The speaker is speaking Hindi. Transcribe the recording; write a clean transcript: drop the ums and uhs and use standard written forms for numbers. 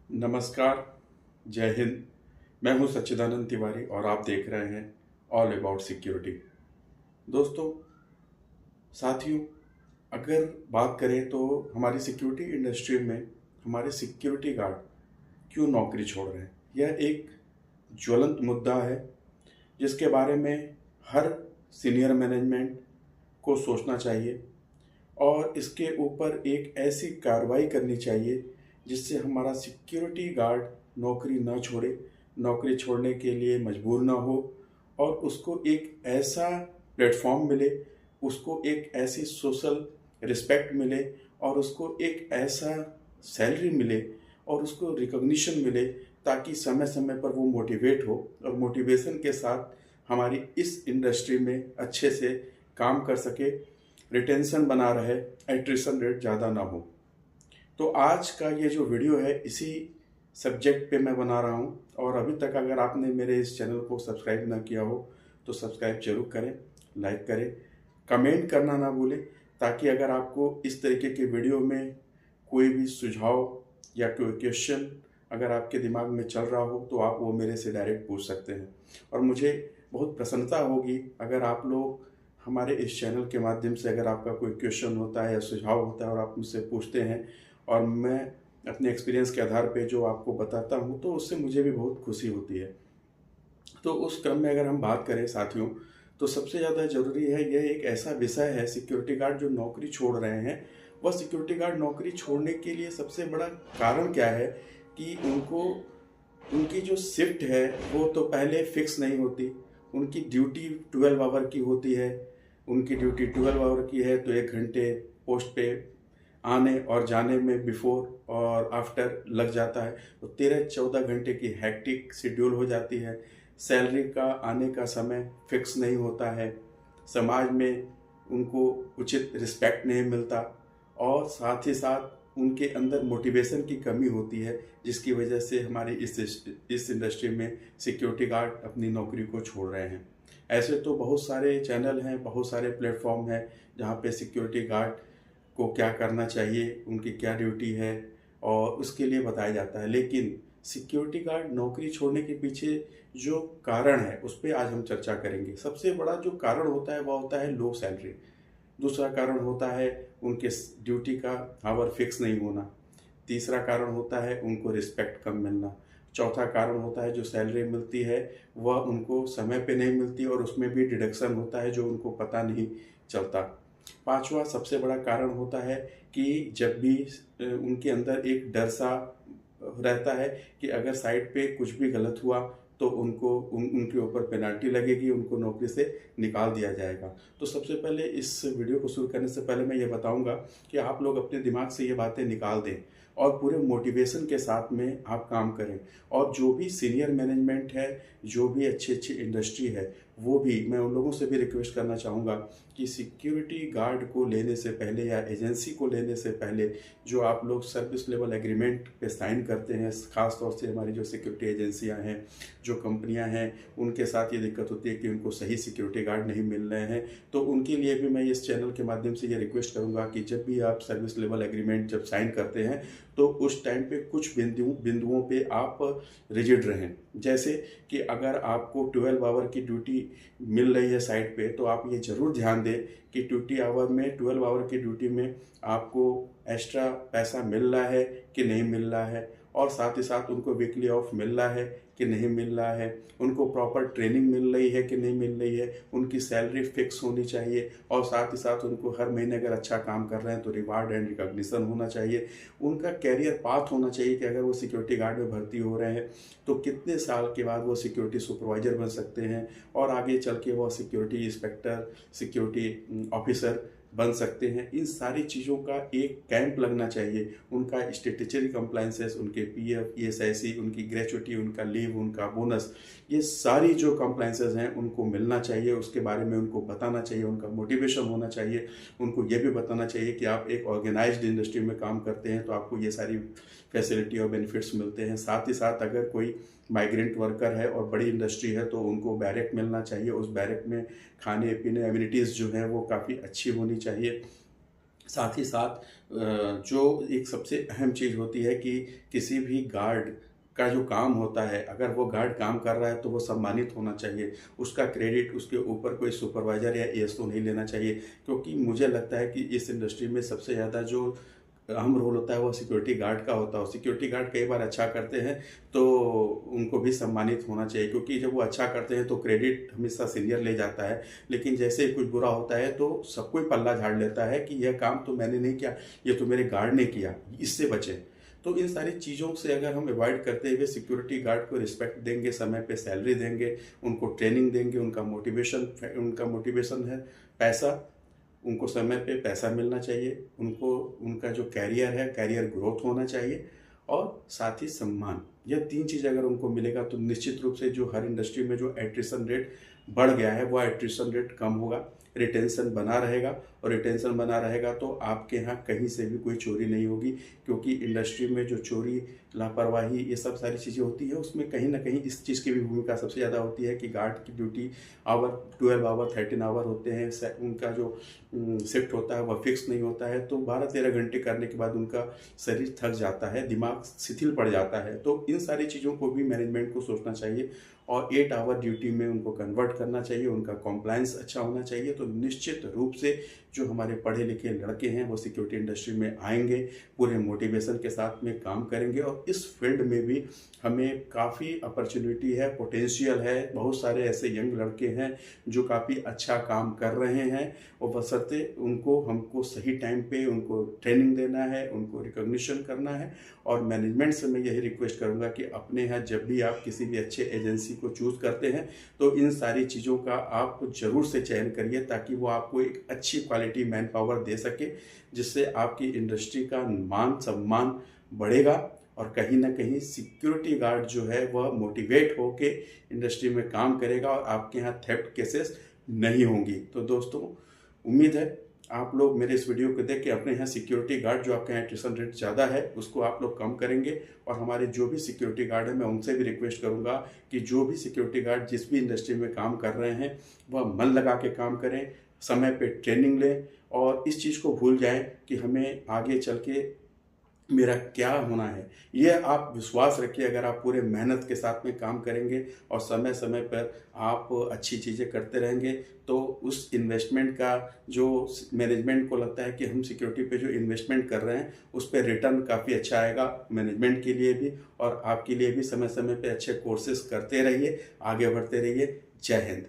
नमस्कार, जय हिंद। मैं हूं सच्चिदानंद तिवारी और आप देख रहे हैं ऑल अबाउट सिक्योरिटी। दोस्तों, साथियों, अगर बात करें तो हमारी सिक्योरिटी इंडस्ट्री में हमारे सिक्योरिटी गार्ड क्यों नौकरी छोड़ रहे हैं, यह एक ज्वलंत मुद्दा है जिसके बारे में हर सीनियर मैनेजमेंट को सोचना चाहिए और इसके ऊपर एक ऐसी कार्रवाई करनी चाहिए जिससे हमारा सिक्योरिटी गार्ड नौकरी न छोड़े, नौकरी छोड़ने के लिए मजबूर ना हो और उसको एक ऐसा प्लेटफॉर्म मिले, उसको एक ऐसी सोशल रिस्पेक्ट मिले और उसको एक ऐसा सैलरी मिले और उसको रिकॉग्निशन मिले ताकि समय समय पर वो मोटिवेट हो और मोटिवेशन के साथ हमारी इस इंडस्ट्री में अच्छे से काम कर सके, रिटेंशन बना रहे, एट्रिशन रेट ज़्यादा ना हो। तो आज का ये जो वीडियो है इसी सब्जेक्ट पे मैं बना रहा हूँ और अभी तक अगर आपने मेरे इस चैनल को सब्सक्राइब ना किया हो तो सब्सक्राइब जरूर करें, लाइक करें, कमेंट करना ना भूलें ताकि अगर आपको इस तरीके के वीडियो में कोई भी सुझाव या कोई क्वेश्चन अगर आपके दिमाग में चल रहा हो तो आप वो मेरे से डायरेक्ट पूछ सकते हैं। और मुझे बहुत प्रसन्नता होगी अगर आप लोग हमारे इस चैनल के माध्यम से अगर आपका कोई क्वेश्चन होता है या सुझाव होता है और आप मुझसे पूछते हैं और मैं अपने एक्सपीरियंस के आधार पे जो आपको बताता हूँ तो उससे मुझे भी बहुत खुशी होती है। तो उस क्रम में अगर हम बात करें साथियों, तो सबसे ज़्यादा ज़रूरी है, यह एक ऐसा विषय है सिक्योरिटी गार्ड जो नौकरी छोड़ रहे हैं, वह सिक्योरिटी गार्ड नौकरी छोड़ने के लिए सबसे बड़ा कारण क्या है कि उनको उनकी जो शिफ्ट है वो तो पहले फिक्स नहीं होती। उनकी ड्यूटी 12 आवर की होती है। उनकी ड्यूटी 12 आवर की है तो 1 घंटे पोस्ट पे आने और जाने में बिफोर और आफ्टर लग जाता है, तो 13-14 घंटे की हैक्टिक शेड्यूल हो जाती है। सैलरी का आने का समय फिक्स नहीं होता है, समाज में उनको उचित रिस्पेक्ट नहीं मिलता और साथ ही साथ उनके अंदर मोटिवेशन की कमी होती है जिसकी वजह से हमारी इस इंडस्ट्री में सिक्योरिटी गार्ड अपनी नौकरी को छोड़ रहे हैं। ऐसे तो बहुत सारे चैनल हैं, बहुत सारे प्लेटफॉर्म हैं जहाँ पे सिक्योरिटी गार्ड को क्या करना चाहिए, उनकी क्या ड्यूटी है और उसके लिए बताया जाता है, लेकिन सिक्योरिटी गार्ड नौकरी छोड़ने के पीछे जो कारण है उस पर आज हम चर्चा करेंगे। सबसे बड़ा जो कारण होता है वह होता है लो सैलरी। दूसरा कारण होता है उनके ड्यूटी का आवर फिक्स नहीं होना। तीसरा कारण होता है उनको रिस्पेक्ट कम मिलना। चौथा कारण होता है जो सैलरी मिलती है वह उनको समय पे नहीं मिलती और उसमें भी डिडक्शन होता है जो उनको पता नहीं चलता। पांचवा सबसे बड़ा कारण होता है कि जब भी उनके अंदर एक डर सा रहता है कि अगर साइड पे कुछ भी गलत हुआ तो उनके ऊपर पेनाल्टी लगेगी, उनको नौकरी से निकाल दिया जाएगा। तो सबसे पहले इस वीडियो को शुरू करने से पहले मैं ये बताऊंगा कि आप लोग अपने दिमाग से ये बातें निकाल दें और पूरे मोटिवेशन के साथ में आप काम करें। और जो भी सीनियर मैनेजमेंट है, जो भी अच्छी अच्छी इंडस्ट्री है, वो भी मैं उन लोगों से भी रिक्वेस्ट करना चाहूँगा कि सिक्योरिटी गार्ड को लेने से पहले या एजेंसी को लेने से पहले जो आप लोग सर्विस लेवल एग्रीमेंट पे साइन करते हैं, ख़ास तौर से हमारी जो सिक्योरिटी एजेंसियां हैं, जो कंपनियां हैं, उनके साथ ये दिक्कत होती है कि उनको सही सिक्योरिटी गार्ड नहीं मिल रहे हैं। तो उनके लिए भी मैं इस चैनल के माध्यम से ये रिक्वेस्ट करूँगा कि जब भी आप सर्विस लेवल एग्रीमेंट जब साइन करते हैं तो उस टाइम पे कुछ बिंदुओं पे आप रिजिड रहें। जैसे कि अगर आपको 12 आवर की ड्यूटी मिल रही है साइट पे तो आप ये ज़रूर ध्यान दें कि ड्यूटी आवर में 12 आवर की ड्यूटी में आपको एक्स्ट्रा पैसा मिल रहा है कि नहीं मिल रहा है, और साथ ही साथ उनको वीकली ऑफ मिल रहा है कि नहीं मिल रहा है, उनको प्रॉपर ट्रेनिंग मिल रही है कि नहीं मिल रही है, उनकी सैलरी फिक्स होनी चाहिए और साथ ही साथ उनको हर महीने अगर अच्छा काम कर रहे हैं तो रिवार्ड एंड रिकॉग्निशन होना चाहिए। उनका कैरियर पाथ होना चाहिए कि अगर वो सिक्योरिटी गार्ड में भर्ती हो रहे हैं तो कितने साल के बाद वो सिक्योरिटी सुपरवाइजर बन सकते हैं और आगे चल के वो सिक्योरिटी इंस्पेक्टर, सिक्योरिटी ऑफिसर बन सकते हैं। इन सारी चीज़ों का एक कैंप लगना चाहिए। उनका स्टेटरी कंप्लाइंसेस, उनके पीएफ, ईएसआईसी, उनकी ग्रेचुटी, उनका लीव, उनका बोनस, ये सारी जो कंप्लाइंसेस हैं उनको मिलना चाहिए, उसके बारे में उनको बताना चाहिए, उनका मोटिवेशन होना चाहिए। उनको ये भी बताना चाहिए कि आप एक ऑर्गेनाइज्ड इंडस्ट्री में काम करते हैं तो आपको ये सारी फैसिलिटी और बेनिफिट्स मिलते हैं। साथ ही साथ अगर कोई माइग्रेंट वर्कर है और बड़ी इंडस्ट्री है तो उनको बैरक मिलना चाहिए। उस बैरक में खाने पीने एमिनिटीज़ जो हैं वो काफ़ी अच्छी होनी चाहिए। साथ ही साथ जो एक सबसे अहम चीज़ होती है कि किसी भी गार्ड का जो काम होता है, अगर वो गार्ड काम कर रहा है तो वो सम्मानित होना चाहिए। उसका क्रेडिट उसके ऊपर कोई सुपरवाइज़र या एएसओ नहीं लेना चाहिए, क्योंकि मुझे लगता है कि इस इंडस्ट्री में सबसे ज़्यादा जो अहम रोल होता है वो सिक्योरिटी गार्ड का होता है। और सिक्योरिटी गार्ड कई बार अच्छा करते हैं तो उनको भी सम्मानित होना चाहिए, क्योंकि जब वो अच्छा करते हैं तो क्रेडिट हमेशा सीनियर ले जाता है। लेकिन जैसे ही कुछ बुरा होता है तो सब कोई पल्ला झाड़ लेता है कि यह काम तो मैंने नहीं किया, ये तो मेरे गार्ड ने किया, इससे बचें। तो इन सारी चीज़ों से अगर हम अवॉइड करते हुए सिक्योरिटी गार्ड को रिस्पेक्ट देंगे, समय पे सैलरी देंगे, उनको ट्रेनिंग देंगे, उनका मोटिवेशन है पैसा, उनको समय पे पैसा मिलना चाहिए, उनको उनका जो कैरियर है, कैरियर ग्रोथ होना चाहिए, और साथ ही सम्मान। यह 3 चीज़ अगर उनको मिलेगा तो निश्चित रूप से जो हर इंडस्ट्री में जो एट्रिशन रेट बढ़ गया है, वह एट्रिशन रेट कम होगा, रिटेंशन बना रहेगा। और रिटेंशन बना रहेगा तो आपके यहाँ कहीं से भी कोई चोरी नहीं होगी, क्योंकि इंडस्ट्री में जो चोरी, लापरवाही, ये सब सारी चीज़ें होती है, उसमें कहीं ना कहीं इस चीज़ की भी भूमिका सबसे ज़्यादा होती है कि गार्ड की ड्यूटी आवर 12 आवर 13 आवर होते हैं। उनका जो शिफ्ट होता है वह फिक्स नहीं होता है, तो 12-13 घंटे करने के बाद उनका शरीर थक जाता है, दिमाग शिथिल पड़ जाता है। तो इन सारी चीज़ों को भी मैनेजमेंट को सोचना चाहिए और 8 आवर ड्यूटी में उनको कन्वर्ट करना चाहिए। उनका कॉम्प्लायंस अच्छा होना चाहिए। तो निश्चित रूप से जो हमारे पढ़े लिखे लड़के हैं वो सिक्योरिटी इंडस्ट्री में आएंगे, पूरे मोटिवेशन के साथ में काम करेंगे, और इस फील्ड में भी हमें काफ़ी अपॉर्चुनिटी है, पोटेंशियल है। बहुत सारे ऐसे यंग लड़के हैं जो काफ़ी अच्छा काम कर रहे हैं, और बशर्ते उनको हमको सही टाइम पे उनको ट्रेनिंग देना है, उनको रिकॉग्निशन करना है। और मैनेजमेंट से मैं यही रिक्वेस्ट करूंगा कि अपने यहाँ जब भी आप किसी भी अच्छे एजेंसी को चूज़ करते हैं तो इन सारी चीज़ों का आप ज़रूर से चयन करिए, ताकि वो आपको एक अच्छी क्वालिटी मैन पावर दे सके, जिससे आपकी इंडस्ट्री का मान सम्मान बढ़ेगा, और कहीं ना कहीं सिक्योरिटी गार्ड जो है वह मोटिवेट होके इंडस्ट्री में काम करेगा, और आपके यहाँ थेफ्ट केसेस नहीं होंगी। तो दोस्तों, उम्मीद है आप लोग मेरे इस वीडियो को देख के अपने यहाँ सिक्योरिटी गार्ड जो आपके यहाँ एट्रिशन रेट ज़्यादा है उसको आप लोग कम करेंगे। और हमारे जो भी सिक्योरिटी गार्ड है मैं उनसे भी रिक्वेस्ट करूँगा कि जो भी सिक्योरिटी गार्ड जिस भी इंडस्ट्री में काम कर रहे हैं वह मन लगा के काम करें, समय पे ट्रेनिंग लें, और इस चीज़ को भूल जाएं कि हमें आगे चल के मेरा क्या होना है। ये आप विश्वास रखिए, अगर आप पूरे मेहनत के साथ में काम करेंगे और समय समय पर आप अच्छी चीज़ें करते रहेंगे, तो उस इन्वेस्टमेंट का जो मैनेजमेंट को लगता है कि हम सिक्योरिटी पे जो इन्वेस्टमेंट कर रहे हैं उस पर रिटर्न काफ़ी अच्छा आएगा, मैनेजमेंट के लिए भी और आपके लिए भी। समय समय पे अच्छे कोर्सेज करते रहिए, आगे बढ़ते रहिए। जय हिंद।